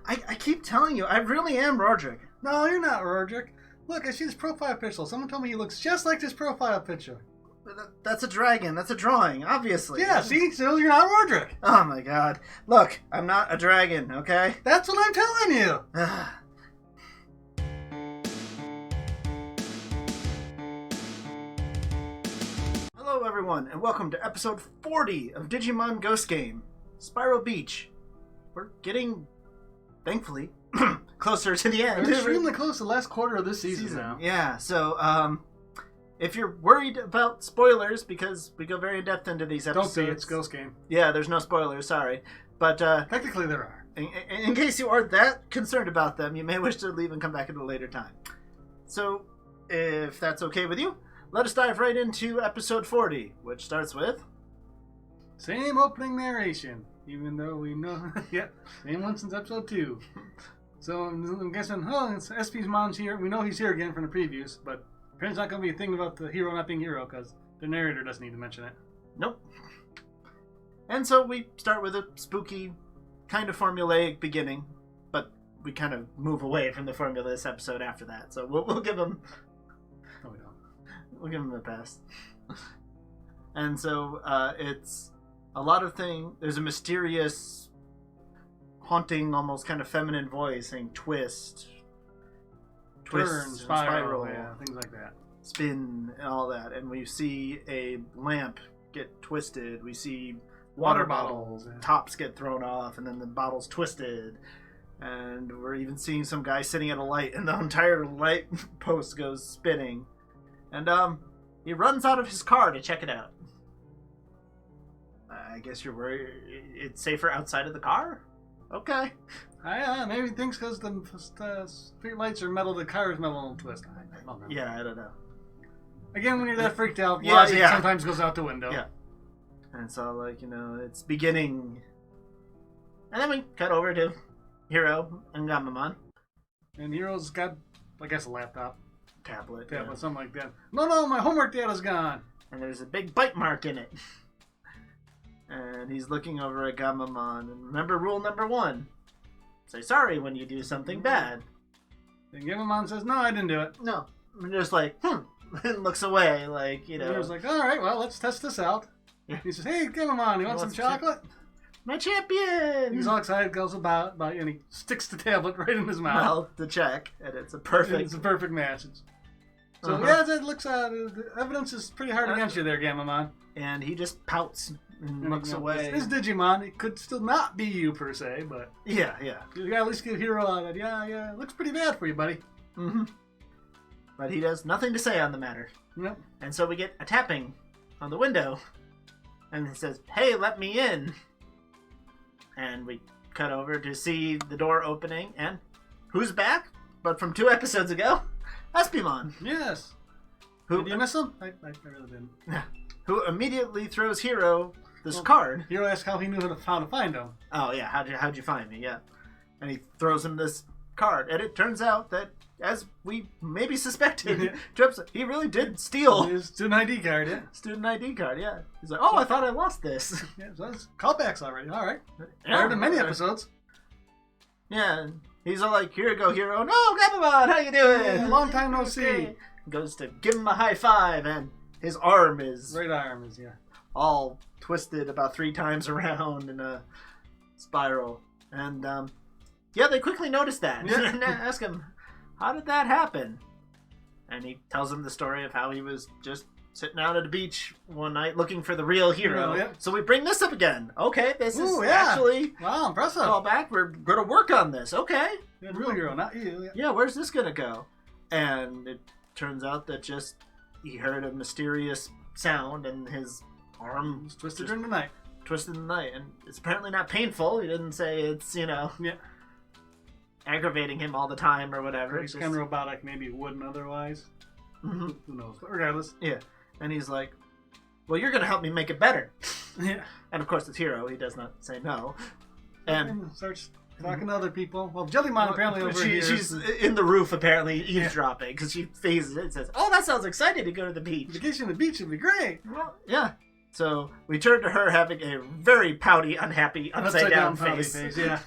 I keep telling you, I really am Rordrik. No, you're not Rordrik. Look, I see this profile picture. Someone told me he looks just like this profile picture. That's a dragon. That's a drawing, obviously. Yeah, see? So you're not Rordrik. Oh my god. Look, I'm not a dragon, okay? That's what I'm telling you. Hello everyone, and welcome to episode 40 of Digimon Ghost Game, Spiral Beach. We're getting, thankfully, closer to the end. We're extremely close to the last quarter of this season now. Yeah, so, if you're worried about spoilers, because we go very in-depth into these episodes... Don't be, it's Ghost Game. Yeah, there's no spoilers, sorry. But, technically there are. In case you are that concerned about them, you may wish to leave and come back at a later time. So, if that's okay with you, let us dive right into episode 40, which starts with... Same opening narration, even though we know... yeah, same one since episode 2. So, I'm guessing, it's Espimon here. We know he's here again from the previews, but apparently it's not going to be a thing about the hero not being hero, because the narrator doesn't need to mention it. Nope. And so we start with a spooky, kind of formulaic beginning, but we kind of move away from the formula this episode after that. So we'll give him... No, we don't. We'll give him a pass. And so it's a lot of things. There's a mysterious, haunting, almost kind of feminine voice saying twist, Turn, spiral, yeah, things like that. Spin, and all that. And we see a lamp get twisted. We see water bottles, tops get thrown off, and then the bottle's twisted. And we're even seeing some guy sitting at a light, and the entire light post goes spinning. And he runs out of his car to check it out. I guess you're worried it's safer outside of the car? Okay. Maybe he thinks because the street lights are metal, the car is metal and twist. I don't know. Yeah, I don't know. Again, when you're that freaked out, logic sometimes goes out the window. Yeah. And so, like, it's beginning. And then we cut over to Hiro and Gammamon. And Hero's got, I guess, a laptop. Tablet, something like that. No, my homework data's gone. And there's a big bite mark in it. And he's looking over at Gammamon. And remember rule number 1. Say sorry when you do something bad. And Gammamon says, no, I didn't do it. No. And just like, and looks away, like, Hero's like, alright, well, let's test this out. Yeah. He says, hey, Gammamon, you want some chocolate? My champion! He's all excited, goes about, and he sticks the tablet right in his mouth. Well, to check, and it's a perfect match. So, yeah, it looks, the evidence is pretty hard against you there, Gammamon. And he just pouts and looks away. This Digimon, it could still not be you, per se, but... Yeah. You gotta at least give Hiro on it. Yeah, it looks pretty bad for you, buddy. Mm-hmm. But he does nothing to say on the matter. Yep. And so we get a tapping on the window. And it says, hey, let me in. And we cut over to see the door opening. And who's back? But from 2 episodes ago, Espimon. Yes. Did you miss him? I really didn't. Yeah. Who immediately throws Hiro this card. Hiro asks how he knew how to find him. Oh, yeah. How'd you find me? Yeah. And he throws him this card. And it turns out that, as we maybe suspected, he really did steal his student ID card, yeah. Student ID card, yeah. He's like, I thought I lost this. Yeah, so that's callbacks already. All right. Better than many episodes. Yeah, and he's all like, here you go, Hiro. No, Gammamon, how you doing? Yeah, long time no see. Goes to give him a high five, and his arm is... Right arm is, all twisted about 3 times around in a spiral. And, they quickly notice that. Yeah. And ask him, how did that happen? And he tells them the story of how he was just sitting out at the beach one night looking for the real Hiro. Yeah. So we bring this up again. Okay, this is actually... Wow, impressive. Call back. We're going to work on this. Okay. Yeah, real Hiro, not you. Yeah, where's this going to go? And it turns out that just he heard a mysterious sound and his arm was twisted in the night. Twisted in the night. And it's apparently not painful. He didn't say it's, aggravating him all the time or whatever. He's kind of robotic, maybe wouldn't otherwise. Mm-hmm. Who knows? But regardless. Yeah. And he's like, well, you're going to help me make it better. Yeah. And of course, it's Hiro. He does not say no. And starts talking to other people. Well, Jellymon apparently over here. She's in the roof, apparently, eavesdropping, because she phases it and says, oh, that sounds exciting to go to the beach. Vacation on the beach would be great. Well, yeah. So we turn to her having a very pouty, unhappy, upside down face. Yeah.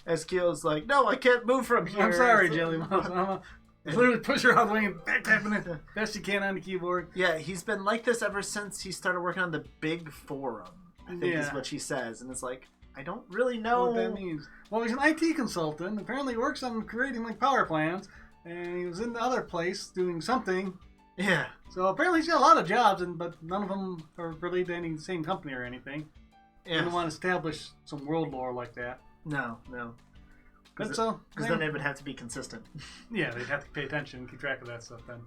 As Kyo's like, no, I can't move from here. I'm sorry, Jellymon. Literally push her out of the way and back tapping it best you can on the keyboard. Yeah, he's been like this ever since he started working on the big forum, I think is what she says. And it's like, I don't really know what that means. Well, he's an IT consultant. Apparently he works on creating like power plants. And he was in the other place doing something. Yeah. So apparently he's got a lot of jobs, but none of them are related to any same company or anything. Yeah. They don't want to establish some world lore like that. No. Because then they would have to be consistent. Yeah, they'd have to pay attention and keep track of that stuff then.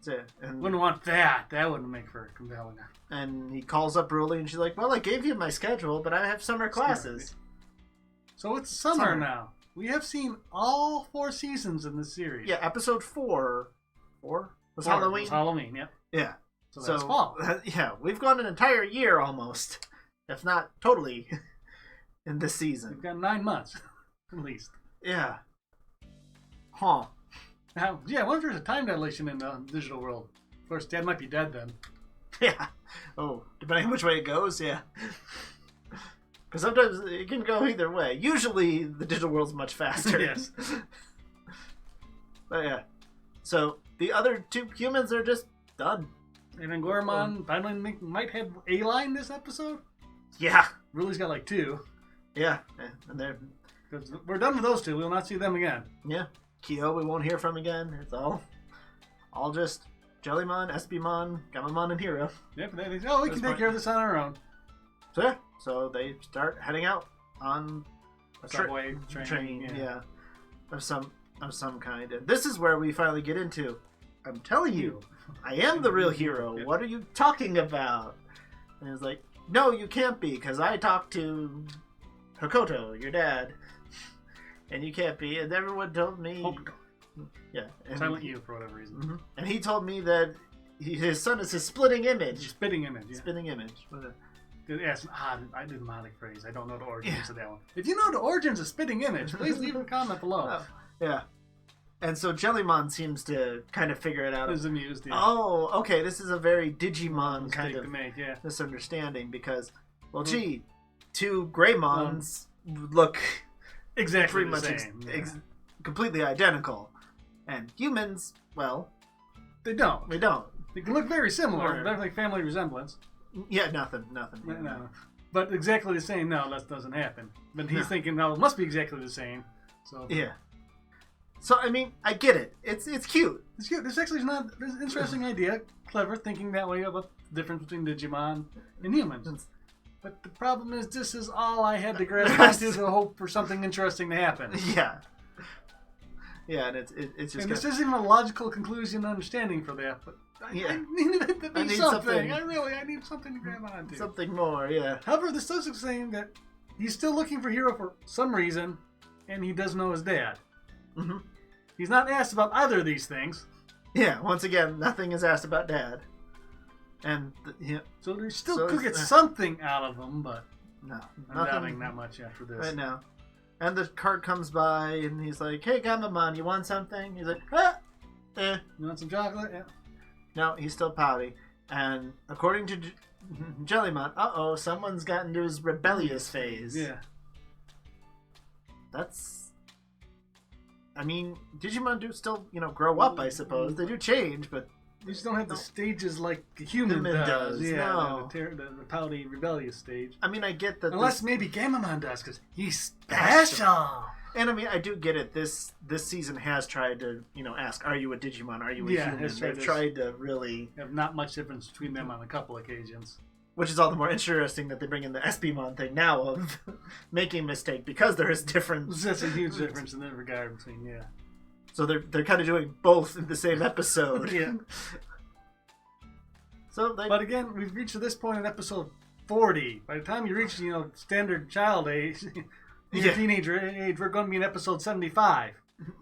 That's it. And wouldn't want that. That wouldn't make for compelling. And he calls up Broly and she's like, well, I gave you my schedule, but I have summer classes. So it's summer now. We have seen all 4 seasons in this series. Yeah, episode 4 was Halloween. Was Halloween, yep. Yeah. So that's fall. Yeah, we've gone an entire year almost, if not totally, in this season. We've got 9 months, at least. Yeah. Huh. Now, yeah, I wonder if there's a time dilation in the digital world. Of course, Dad might be dead then. Yeah. Oh, depending on which way it goes, yeah. Because sometimes it can go either way. Usually, the digital world's much faster. Yes. But yeah. So, the other 2 humans are just done. And then Gammamon finally might have a line this episode? Yeah. Ruli's got like 2. Yeah. And they're... Because we're done with those 2. We will not see them again. Yeah. Kyo we won't hear from again. It's all just Jellymon, Espimon, Gammamon, and Hero. Yep. We can take care of this on our own. So yeah. So they start heading out on a subway train. Yeah. Of some kind. And this is where we finally get into, I'm telling you, I am the real hero. What are you talking about? And it's like, no, you can't be, because I talked to Hokoto, your dad, and you can't be. And everyone told me... Hokoto. Yeah. And Silent you, for whatever reason. Mm-hmm. And he told me that his son is his splitting image. Spitting image, yeah. Spitting image. Yes, an odd idiomatic phrase. I don't know the origins of that one. If you know the origins of spitting image, please leave a comment below. Oh, yeah. And so Jellymon seems to kind of figure it out. Is amused, yeah. Oh, okay, this is a very Digimon kind of yeah. misunderstanding because, well, gee, 2 Greymons look exactly pretty the much same. Completely identical. And humans, well... They don't. They don't. They can look very similar. They're like family resemblance. Yeah, nothing. No. But exactly the same, no, that doesn't happen. But he's thinking, no, it must be exactly the same. So yeah. So, I mean, I get it. It's cute. It's cute. There's an interesting idea. Clever thinking that way about the difference between Digimon and humans. But the problem is, this is all I had to grasp onto to hope for something interesting to happen. Yeah. Yeah, and it's just... And this isn't a logical conclusion and understanding for that, but I needed it to be something. I need something to grab onto. Something more, yeah. However, this does saying that he's still looking for Hero for some reason, and he does know his dad. Mm-hmm. He's not asked about either of these things. Yeah, once again, nothing is asked about Dad. And, so they still could get something out of him, but no, I'm doubting not much after this. Right now. And the cart comes by, and he's like, hey, Gammamon, you want something? He's like, ah! You want some chocolate? Yeah. No, he's still pouty. And according to Jellymon, someone's gotten into his rebellious phase. Yeah. That's... I mean, Digimon do still, grow up, I suppose. They do change, but... They just don't have the stages like a human does. Yeah, no. The pouty, rebellious stage. I mean, I get that... Unless maybe Gammamon does, because he's special. And I mean, I do get it. This season has tried to, ask, are you a Digimon? Are you a human? They've tried to really... Have not much difference between them on a couple occasions. Which is all the more interesting that they bring in the Espimon thing now of making a mistake because there is difference. That's a huge difference in that regard between, yeah. So they're kind of doing both in the same episode. Yeah. But again, we've reached to this point in episode 40. By the time you reach, standard child age, teenager age, we're going to be in episode 75.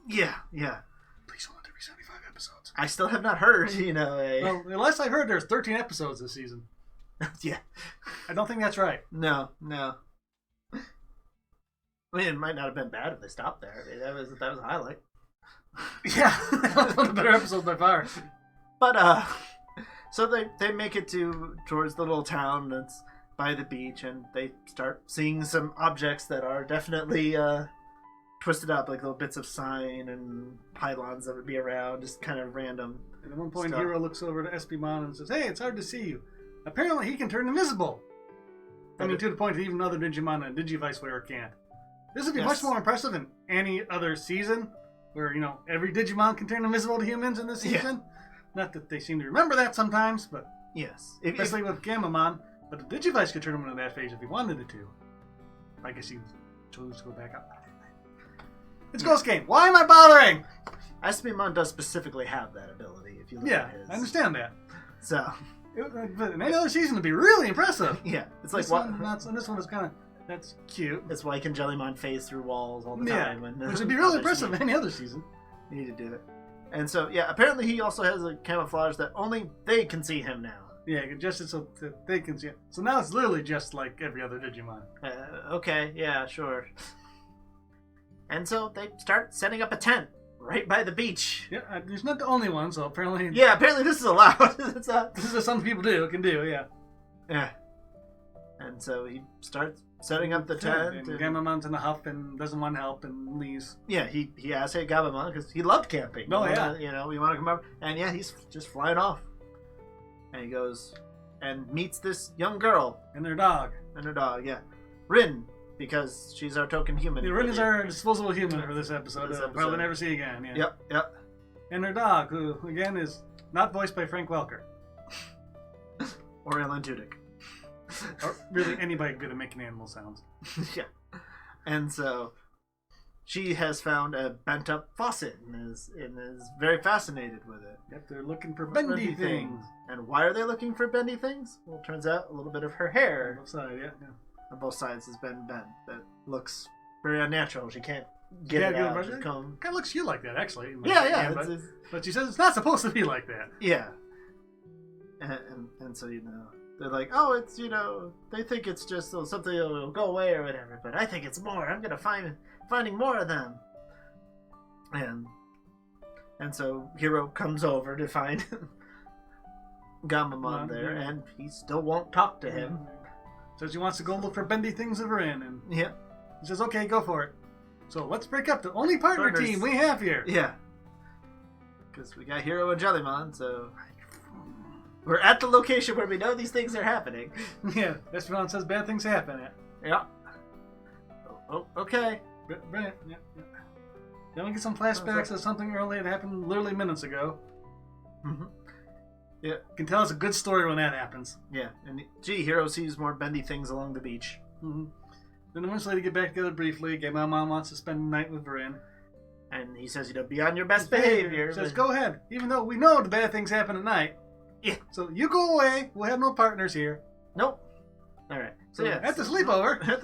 Yeah. Please don't let there be 75 episodes. I still have not heard, Well, the last I heard, there's 13 episodes this season. Yeah. I don't think that's right. No. I mean, it might not have been bad if they stopped there. I mean, that was a highlight. Yeah, that was one of the better episodes by far. But so they make it towards the little town that's by the beach, and they start seeing some objects that are definitely twisted up like little bits of sign and pylons that would be around, just kind of random. And at one point, stuff. Hero looks over to Espimon and says, "Hey, it's hard to see you. Apparently, he can turn invisible." I mean, to the point that even other Digimon and Digivice wearer can't. This would be much more impressive than any other season, where, every Digimon can turn invisible to humans in this season. Not that they seem to remember that sometimes, but yes. Especially with Gammamon. But the Digivice could turn him into that phase if he wanted it to. I guess he chose to go back up. It's Ghost Game. Why am I bothering? Espimon does specifically have that ability, if you look at his. I understand that. So... But in any other season, would be really impressive. Yeah. It's like, this one is kind of... That's cute. That's why can Jellymon phase through walls all the time. Which would be really impressive in any other season. You need to do it. And so, apparently he also has a camouflage that only they can see him now. Yeah, adjusted so that they can see it. So now it's literally just like every other Digimon. Okay, yeah, sure. And so they start setting up a tent right by the beach. Yeah, he's not the only one, so apparently... Yeah, apparently this is allowed. This is what some people can do, yeah. Yeah. And so he starts setting up the tent. And Gammamon's in a huff and doesn't want help and leaves. Yeah, he asked, "Hey, Gammamon," because he loved camping. Oh, yeah. We want to come over. And yeah, he's just flying off. And he goes and meets this young girl. And their dog. Yeah. Rin, because she's our token human. Yeah, Rin is our disposable human for this episode. We'll probably never see again. Yeah. Yep. And their dog, who, again, is not voiced by Frank Welker. Or Alan Tudyk. Or really anybody good at making animal sounds. Yeah. And so she has found a bent up faucet and is very fascinated with it. Yep, they're looking for bendy things. And why are they looking for bendy things? Well, it turns out a little bit of her hair on both sides, on both sides has been bent. That looks very unnatural. She can't get it out. It kind of looks you like that, actually. Yeah. But she says it's not supposed to be like that. Yeah. And so, they're like, oh, it's, they think it's just something that will go away or whatever, but I think it's more. I'm going to finding more of them. And so Hero comes over to find Gammamon there, and he still won't talk to him. Says he wants to go look for bendy things that are in, and he says, okay, go for it. So let's break up the only partners team we have here. Yeah. Because we got Hero and Jellymon, so... We're at the location where we know these things are happening. Yeah, Espimon says bad things happen. Yeah. Oh, okay. Brilliant. Yeah. Then we get some flashbacks of something early that happened literally minutes ago. Mm-hmm. Yeah. You can tell it's a good story when that happens. Yeah. And Hero sees more bendy things along the beach. Mm-hmm. Then eventually they get back together briefly. Gammamon wants to spend the night with Rin. And he says, be on your best behavior. He says, go ahead. Even though we know the bad things happen at night. Yeah. So you go away. We'll have no partners here. Nope. All right. So at the sleepover.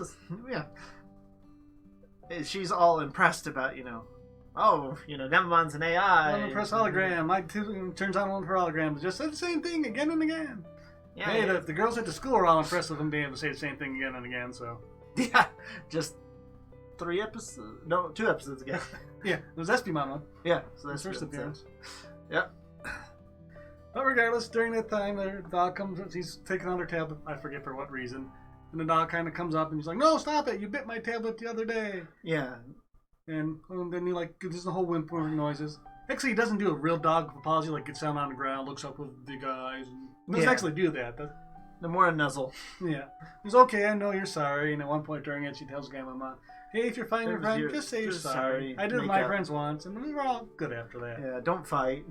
She's all impressed about, Gammamon's an AI. One press hologram. Mike turns on one of her holograms. Just said the same thing again and again. Yeah. Hey, the girls at the school are all impressed with him being able to say the same thing again and again. So. Yeah. Just 2 episodes ago. Yeah. It was Espimon one. Yeah. So that's first appearance. Yep. But regardless, during that time, the dog comes up. He's taking on her tablet. I forget for what reason. And the dog kind of comes up and he's like, no, stop it. You bit my tablet the other day. Yeah. And then he gives the whole whimpering noises. Actually, he doesn't do a real dog apology, gets down on the ground, looks up with big eyes. He doesn't actually do that. The more a nuzzle. Yeah. He's okay, I know you're sorry. And at one point during it, she tells Gammamon, hey, if you're fighting your friend, just say you're sorry. I did it with my friends once, and we were all good after that. Yeah, don't fight.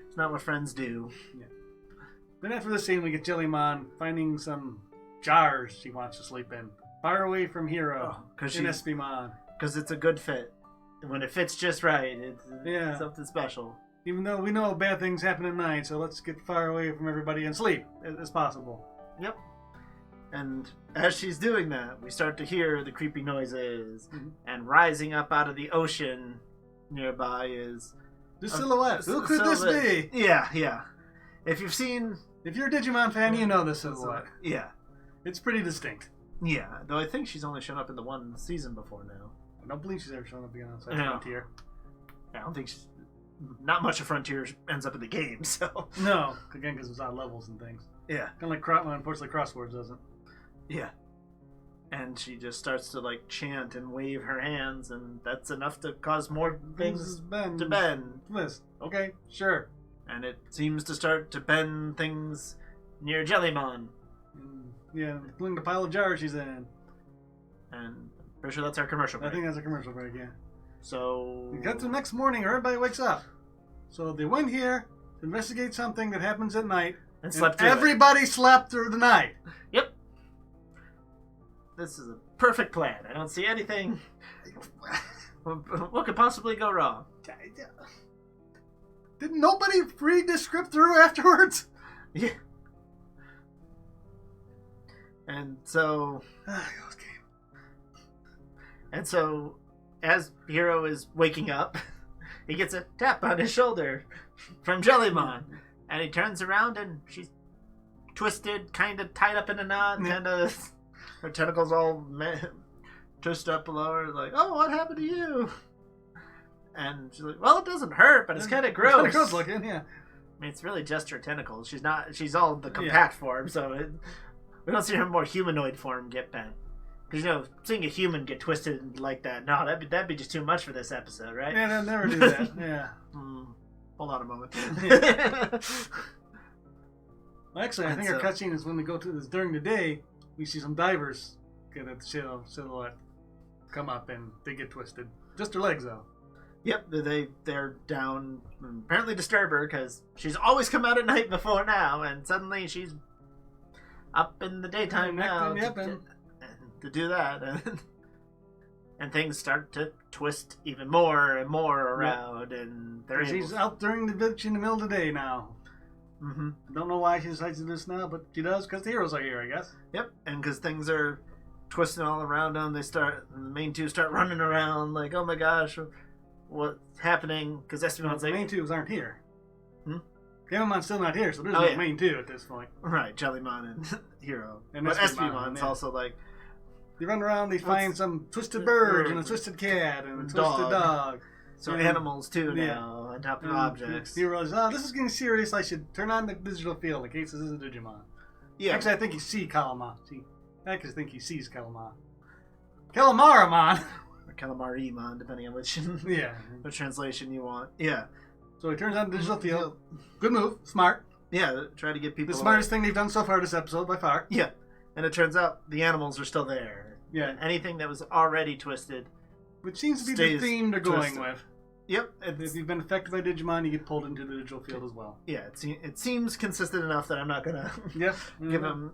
It's not what friends do. Yeah. Then after this scene, we get Jellymon finding some jars she wants to sleep in, far away from Hero in Espimon. Because it's a good fit. When it fits just right, it's something special. Even though we know bad things happen at night, so let's get far away from everybody and sleep as possible. Yep. And as she's doing that, we start to hear the creepy noises, and rising up out of the ocean nearby is... The silhouette. Who could this be? Yeah. If you're a Digimon fan, you know this silhouette. Yeah. It's pretty distinct. Yeah, though I think she's only shown up in the one season before now. I don't believe she's ever shown up again outside Frontier. I don't think she's... Not much of Frontier ends up in the game, so... No, again, because it's on levels and things. Yeah. Kind of like, unfortunately, Crosswords doesn't. Yeah. And she just starts to like chant and wave her hands, and that's enough to cause more things to bend. Twist. Okay, sure. And it seems to start to bend things near Jellymon. Yeah, including the pile of jars she's in. And pretty sure that's our commercial break. I think that's a commercial break, yeah. So we got to the next morning, everybody wakes up. So they went here to investigate something that happens at night. And slept through everybody slept through the night. Yep. This is a perfect plan. I don't see anything. What could possibly go wrong? Didn't nobody read the script through afterwards? Yeah. And so... And so, as Hiro is waking up, he gets a tap on his shoulder from Jellymon. And he turns around and she's twisted, kind of tied up in a knot, kind of... Her tentacles all twisted up below her, like, oh, what happened to you? And she's like, well, it doesn't hurt, but it's kind of gross. It's kind of gross looking, yeah. I mean, it's really just her tentacles. She's all the compact form, so we don't see her more humanoid form get bent. Because, seeing a human get twisted like that, no, that'd be just too much for this episode, right? Yeah, they'll never do that, yeah. Hold on a moment. Well, actually, I think our cutscene is when we go to this during the day. We see some divers get at the silhouette, come up, and they get twisted. Just their legs, though. Yep, they're down. Apparently disturb her, because she's always come out at night before now, and suddenly she's up in the daytime now to do that. And things start to twist even more and more around, and she's out during the bitch in the middle of the day now. Mm-hmm. Don't know why she decides to do this now, but she does because the heroes are here, I guess. Yep, and because things are twisting all around them, the main two start running around like, oh my gosh, what's happening? Because Espimon's like... The main twos aren't here. Gammamon's still not here, so there's no main two at this point. Right, Jellymon and Hiro. And but Espimon's also like... They run around, they find some twisted bird and a twisted cat and a twisted dog. So animals too now, on top of objects. He realizes, this is getting serious. I should turn on the digital field in case this is a Digimon. Yeah. Actually, I think you see Calamar. I actually think he sees Calamar. Calamaramon! Or Calamarimon, depending on which translation you want. Yeah. So he turns on the digital field. Good move. Smart. Yeah, try to get people... The smartest thing they've done so far this episode, by far. Yeah. And it turns out the animals are still there. Yeah. And anything that was already twisted... Which seems to be the theme they're going with. Yep. If you've been affected by Digimon, you get pulled into the digital field as well. Yeah, it seems consistent enough that I'm not going to give them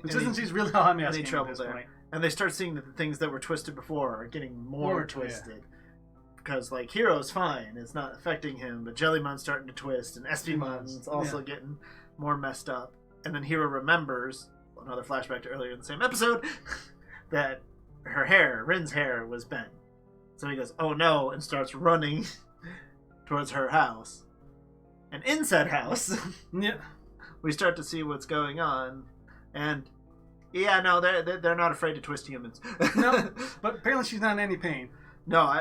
consistency's really all I'm asking any trouble at this there. point. And they start seeing that the things that were twisted before are getting more twisted. Yeah. Because, like, Hiro's fine. It's not affecting him. But Jellymon's starting to twist. And Espimon's also getting more messed up. And then Hiro remembers, another flashback to earlier in the same episode, that her hair, Rin's hair, was bent. So he goes, oh no, and starts running towards her house. And in said house, we start to see what's going on. And, no, they're not afraid to twist humans. No, but apparently she's not in any pain. No,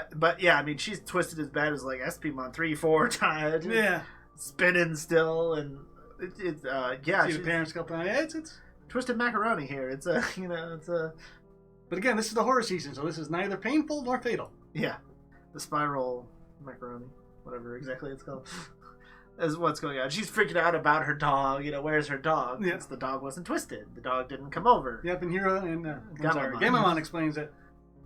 she's twisted as bad as, like, Espimon 3-4 times. Yeah. Spinning still, and See the parents go, it's twisted macaroni here. It's a... But again, this is the horror season, so this is neither painful nor fatal. Yeah. The spiral macaroni, whatever exactly it's called, is what's going on. She's freaking out about her dog. Where's her dog? Yeah. The dog wasn't twisted. The dog didn't come over. Yep, and Hiro and Gammamon explains that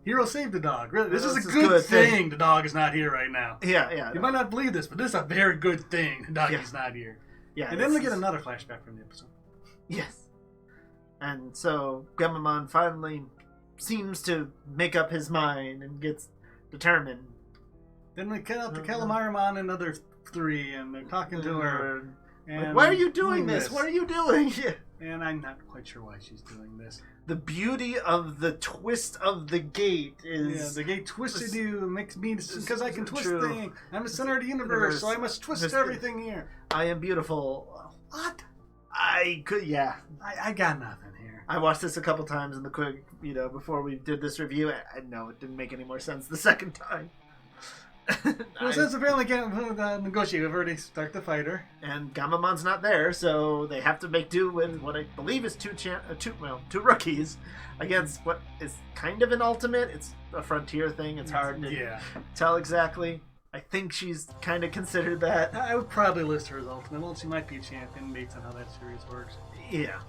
Hiro saved the dog. Really, this is a good thing the dog is not here right now. Yeah. You might not believe this, but this is a very good thing the dog is not here. Yeah. And then we get another flashback from the episode. Yes. And so Gammamon finally seems to make up his mind and gets determined. Then we cut out to Calamaramon and other three, and they're talking to her. And like, why are you doing this? What are you doing? And I'm not quite sure why she's doing this. The beauty of the twist of the gate is... Yeah, the gate twisted you, makes me... Because I can twist things. I'm the center of the universe, so I must twist everything here. I am beautiful. What? I could, I got nothing here. I watched this a couple times in the quick, before we did this review. I know it didn't make any more sense the second time. Well, since apparently can't negotiate, we've already start the fighter. And Gammamon's not there, so they have to make do with what I believe is two rookies against what is kind of an ultimate. It's a frontier thing. It's hard to tell exactly. I think she's kind of considered that. I would probably list her as ultimate. Well, she might be a champion based on how that series works. Yeah.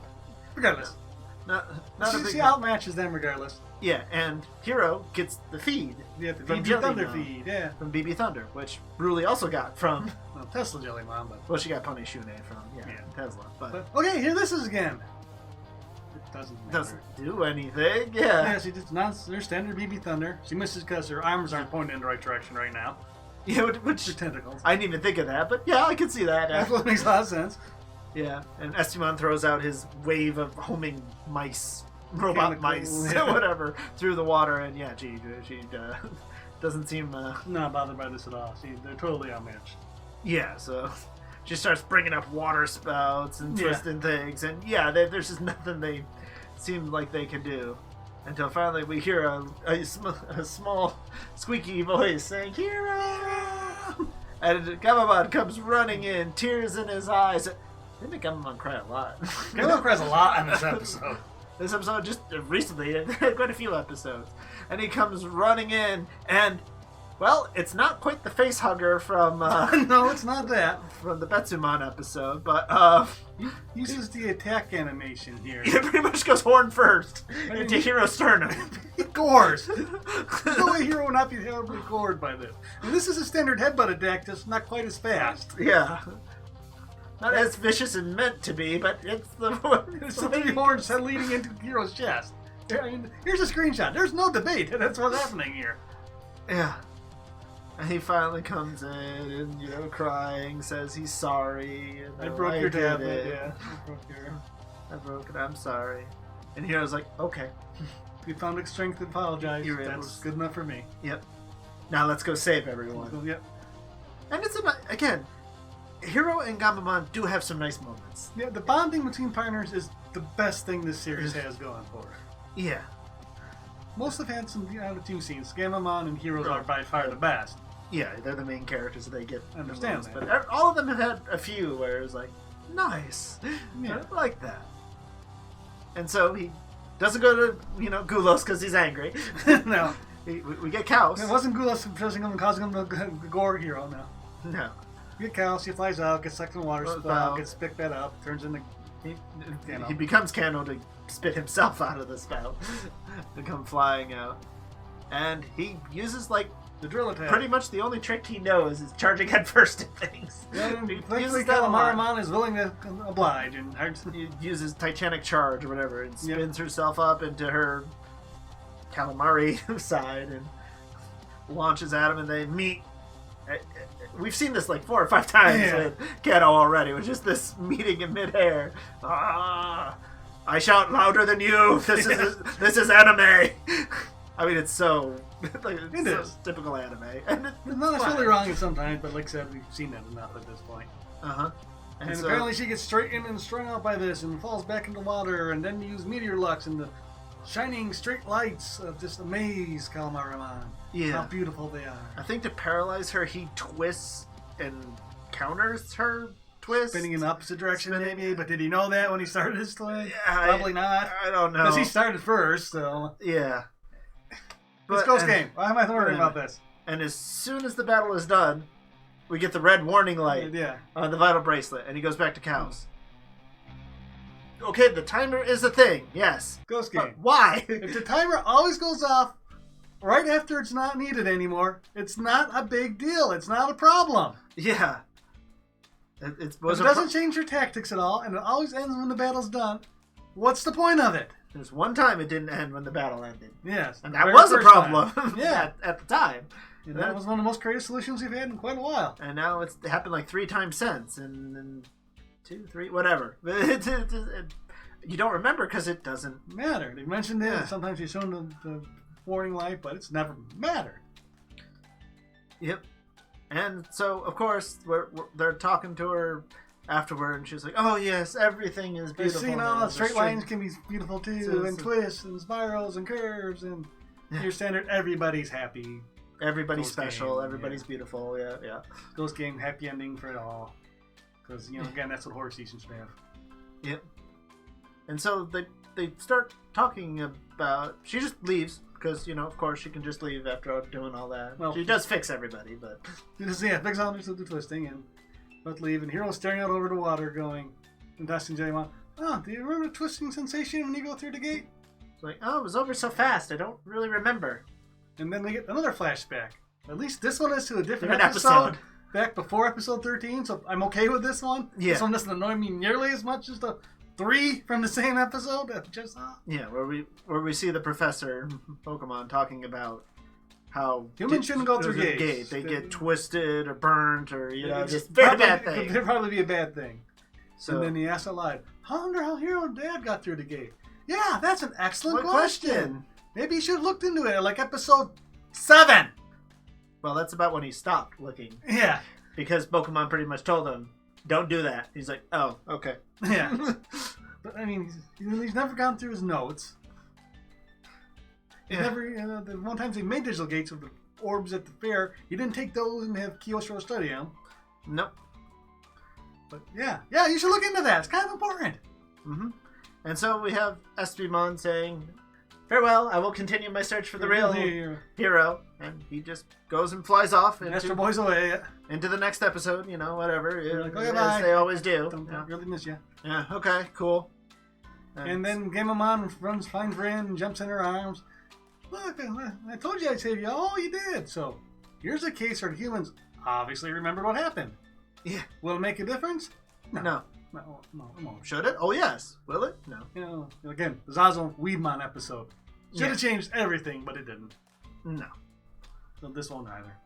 Regardless. Not a big she outmatches them regardless. Yeah, and Hero gets the feed. Yeah, the from BB Thunder feed, yeah. From BB Thunder, which Bruley also got from... well, Tesla Jellymon, but... well, she got Pony Shune from, Tesla. But okay, here this is again. It doesn't do anything, yeah. She just not her standard BB Thunder. She misses because her arms aren't pointing in the right direction right now. Yeah, which... her tentacles. I didn't even think of that, but yeah, I can see that. That's what makes a lot of sense. Yeah, and Espimon throws out his wave of homing mice... robot mice, whatever, through the water, and she doesn't seem not bothered by this at all. They're totally outmatched. Yeah, so she starts bringing up water spouts and twisting things, and there's just nothing they seem like they can do until finally we hear a small squeaky voice saying "Hero!" and Gammamon comes running in, tears in his eyes. They make Gammamon cry a lot. Gammamon cries a lot in this episode. This episode just recently, quite a few episodes. And he comes running in, and, well, it's not quite the face hugger from... no, it's not that. From the Betsumon episode, but... he uses the attack animation here. It pretty much goes horn first into Hero's sternum. He gores. No way Hero would not be terribly gored by this. And this is a standard headbutt attack, just not quite as fast. Yeah. Not as vicious and meant to be, but it's the three horns leading into Hero's chest. I mean, here's a screenshot. There's no debate. That's what's happening here. Yeah. And he finally comes in and, crying, says he's sorry. And, I broke your tablet, I broke it, I'm sorry. And Hero's like, okay. You found strength to apologize. That's good enough for me. Yep. Now let's go save everyone. Yep. And it's, again... Hero and Gammamon do have some nice moments. Yeah, the bonding between partners is the best thing this series has going for it. Yeah. Most have had some out of two scenes. Gammamon and Heroes are by far the best. Yeah, they're the main characters that they get. I understand that. But all of them have had a few where it's like, nice. Yeah. I like that. And so he doesn't go to, Gulos because he's angry. No. We get Kaos. It wasn't Gulos pressing him and causing him to gore Hero, no. No. You get Kaos, he flies out, gets sucked in the water spout, gets picked that up, turns into... He becomes Kano to spit himself out of the spout. To come flying out. And he uses, the drill attack. Pretty much the only trick he knows is charging headfirst at things. Yeah, he uses that Calamariman is willing to oblige. And he uses Titanic Charge or whatever and spins herself up into her calamari side and launches at him and they meet. We've seen this 4 or 5 times with Kato already, which is this meeting in midair. I shout louder than you. This is anime. I mean, it's so it is typical anime. And it's not necessarily wrong sometimes, but like I said, we've seen that enough at this point. And so, apparently she gets straightened and strung out by this and falls back into water, and then you use Meteor Lux and the shining straight lights just amaze Calamariman. Yeah. How beautiful they are. I think to paralyze her, he twists and counters her twist. Spinning in the opposite direction, maybe. But did he know that when he started his twist? Yeah, probably not. I don't know. Because he started first, so. Yeah. Let's Ghost Game. Why am I worrying about this? And as soon as the battle is done, we get the red warning light on the vital bracelet, and he goes back to Kaos. Okay, the timer is a thing, yes. Ghost Game. But why? If the timer always goes off right after it's not needed anymore, it's not a big deal. It's not a problem. Yeah. It doesn't change your tactics at all, and it always ends when the battle's done. What's the point of it? There's one time it didn't end when the battle ended. Yes. And that was a problem at the time. And that was one of the most creative solutions we've had in quite a while. And now it's happened 3 times since. And 2, 3, whatever. You don't remember because it doesn't matter. They mentioned it. Sometimes you've shown the warning light, but it's never mattered. Yep. And so, of course, they're talking to her afterward, and she's like, "Oh yes, everything is beautiful." They've seen all the straight lines can be beautiful too, and twists and spirals and curves, and your standard everybody's happy Everybody's Ghost special. game, Everybody's beautiful. Yeah, yeah. Ghost game, happy ending for it all. Because, again, that's what horror season should have. Yep. And so they start talking about... She just leaves, because, of course, she can just leave after doing all that. Well, she does fix everybody, but... fix all the twisting, and let's leave. And Hero's staring out over the water, going, and asking Digimon, "Oh, do you remember the twisting sensation when you go through the gate?" It's like, oh, it was over so fast, I don't really remember. And then we get another flashback. At least this one is to a different episode. Back before episode 13, so I'm okay with this one. Yeah. This one doesn't annoy me nearly as much as the 3 from the same episode that we just saw. Yeah, where we see the professor Pokemon talking about how humans shouldn't go through gates. They get twisted or burnt or just very bad thing. It'd probably be a bad thing. So, and then he asks aloud, "I wonder how Hero and Dad got through the gate." Yeah, that's an excellent question. Maybe you should have looked into it like episode 7. Well, that's about when he stopped looking. Yeah. Because Pokemon pretty much told him, don't do that. He's like, oh, okay. Yeah. But, I mean, he's never gone through his notes. He never, the one time they made digital gates with the orbs at the fair, he didn't take those and have Kyosho study them. Nope. But, yeah, you should look into that. It's kind of important. Mm-hmm. And so we have Espimon saying... Farewell, I will continue my search for the real hero. And he just goes and flies off Astro Boy's away. Into the next episode, whatever. Like, okay, as bye. they always do. Don't really miss you. Yeah, okay, cool. And then Gammamon finds Ren and jumps in her arms. Look, I told you I'd save you. Oh, you did. So, here's a case where the humans obviously remembered what happened. Yeah. Will it make a difference? No. No. Should it? Oh, yes. Will it? No. Again, the Zazo Weedmon episode. Should have changed everything, but it didn't. No. So this won't either.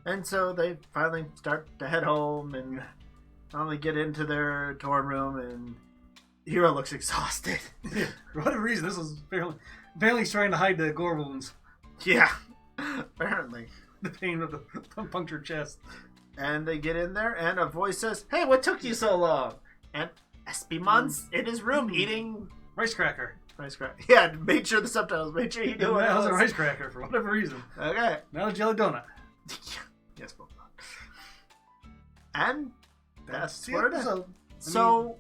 And so they finally start to head home and finally get into their dorm room, and Hero looks exhausted. Yeah. For whatever reason, this was apparently he's trying to hide the gore wounds. Yeah. Apparently. The pain of the punctured chest. And they get in there, and a voice says, "Hey, what took you so long?" And Espimon's in his room eating... Rice cracker. Yeah, made sure the subtitles, made sure he knew what it was. That was a rice cracker for whatever reason. Okay. Not a jelly donut. Yes, Pokemon. And that's the where it is. episode. So,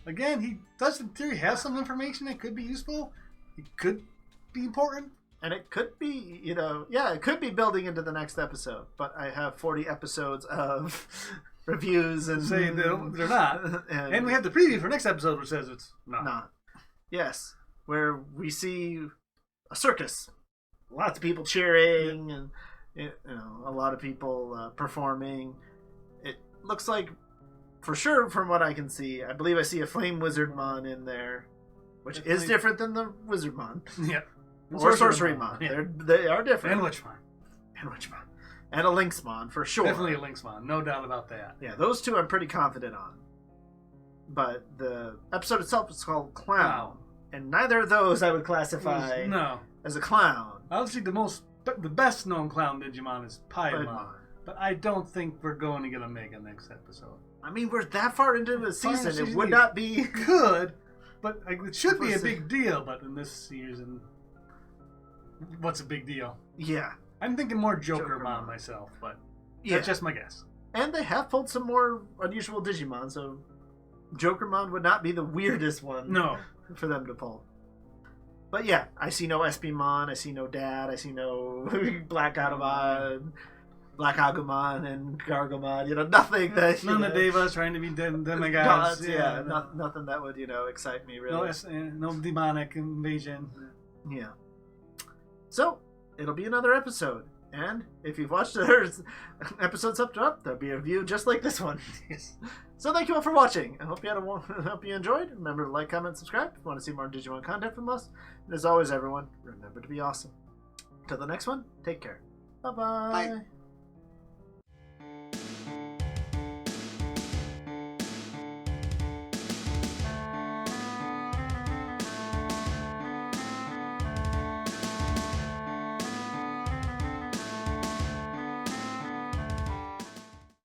again, he does in theory have some information that could be useful. It could be important. And it could be, it could be building into the next episode. But I have 40 episodes of reviews and... Saying they're not. And we have the preview for next episode which says it's not. Yes. Where we see a circus. Lots of people cheering and, a lot of people performing. It looks like, for sure, from what I can see, I believe I see a Flame Wizardmon in there, which is different than the Wizardmon. Yeah. Or Sorcerymon. Yeah. They are different. And Witchmon. And a Lynxmon, for sure. Definitely a Lynxmon. No doubt about that. Yeah, those two I'm pretty confident on. But the episode itself is called Clown. Wow. And neither of those I would classify as a clown. Obviously, the best known clown Digimon is Paimon. But I don't think we're going to get a Mega next episode. I mean, we're that far into the season. It would not be good, but it should be a big deal. But in this season, what's a big deal? Yeah. I'm thinking more Jokermon myself, but that's just my guess. And they have pulled some more unusual Digimon, so Jokermon would not be the weirdest one for them to pull. But yeah, I see no Espimon, I see no Dad, I see no Black Agumon, and Gargomon, nothing that... None of the Devas trying to be demigods. Nothing that would, excite me, really. No demonic invasion. Yeah. So, it'll be another episode. And if you've watched other episodes up, there'll be a review just like this one. So thank you all for watching. I hope you enjoyed. Remember to like, comment, subscribe if you want to see more Digimon content from us. And as always, everyone, remember to be awesome. Until the next one, take care. Bye-bye. Bye.